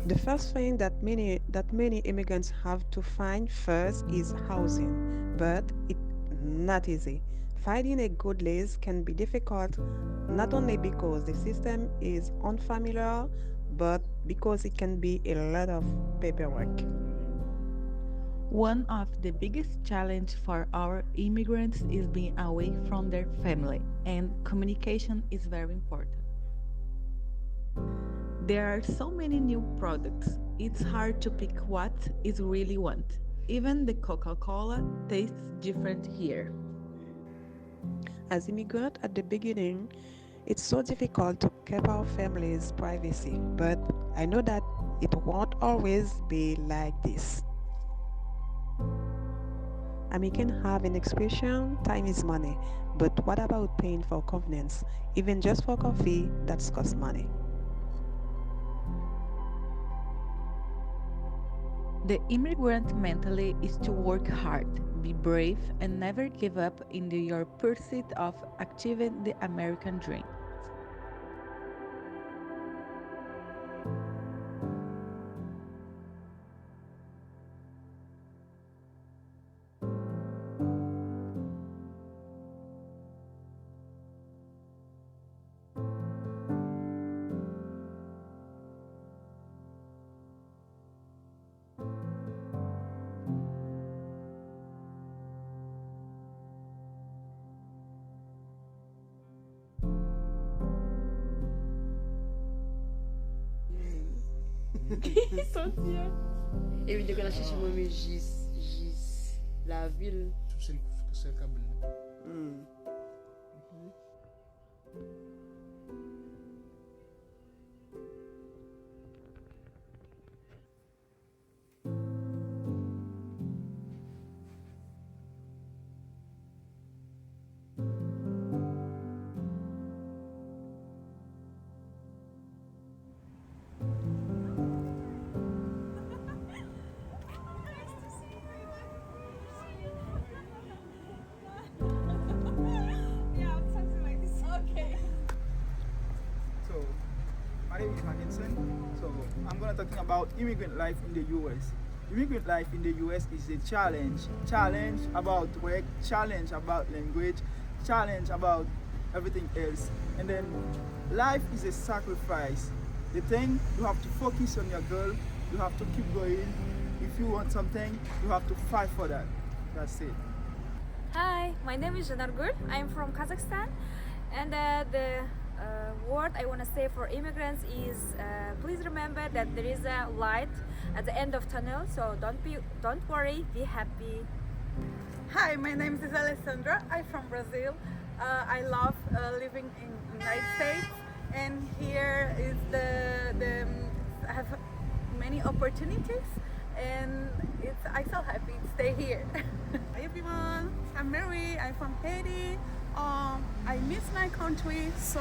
The first thing that many immigrants have to find first is housing, but it's not easy. Finding a good lease can be difficult not only because the system is unfamiliar, but because it can be a lot of paperwork. One of the biggest challenges for our immigrants is being away from their family, and communication is very important. There are so many new products, it's hard to pick what is really want. Even the Coca-Cola tastes different here. As immigrants at the beginning, it's so difficult to keep our family's privacy, but I know that it won't always be like this. I mean, can have an expression, time is money, but what about paying for convenience? Even just for coffee, that's cost money. The immigrant mentality is to work hard, be brave, and never give up in your pursuit of achieving the American dream. Sentir. Et puis, quand on a cherché moi, mais la ville. C'est le câble. Hmm. Yeah, something like this. Okay. So, my name is Makenson. So, I'm gonna talking about immigrant life in the U.S. Immigrant life in the U.S. is a challenge. Challenge about work, challenge about language, challenge about everything else. And then, life is a sacrifice. The thing you have to focus on your goal. You have to keep going. If you want something, you have to fight for that. That's it. Hi, my name is Zhanargul. I'm from Kazakhstan, and the word I want to say for immigrants is please remember that there is a light at the end of tunnel. So don't worry, be happy. Hi, my name is Alessandra. I'm from Brazil. I love living in United States, and here is the I have many opportunities, and I so happy to stay here. Hi everyone, I'm Mary. I'm from Haiti. I miss my country, so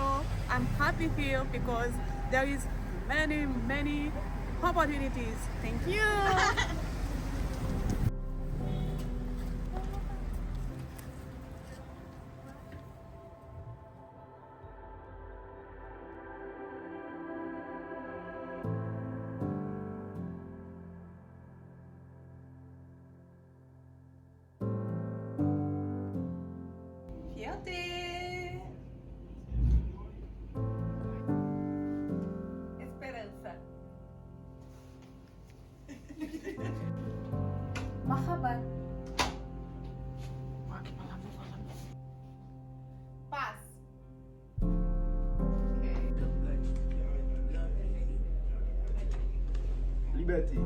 I'm happy here because there is many opportunities. Thank you. Fíjate. Esperanza. Marhaba. Paz. Liberty.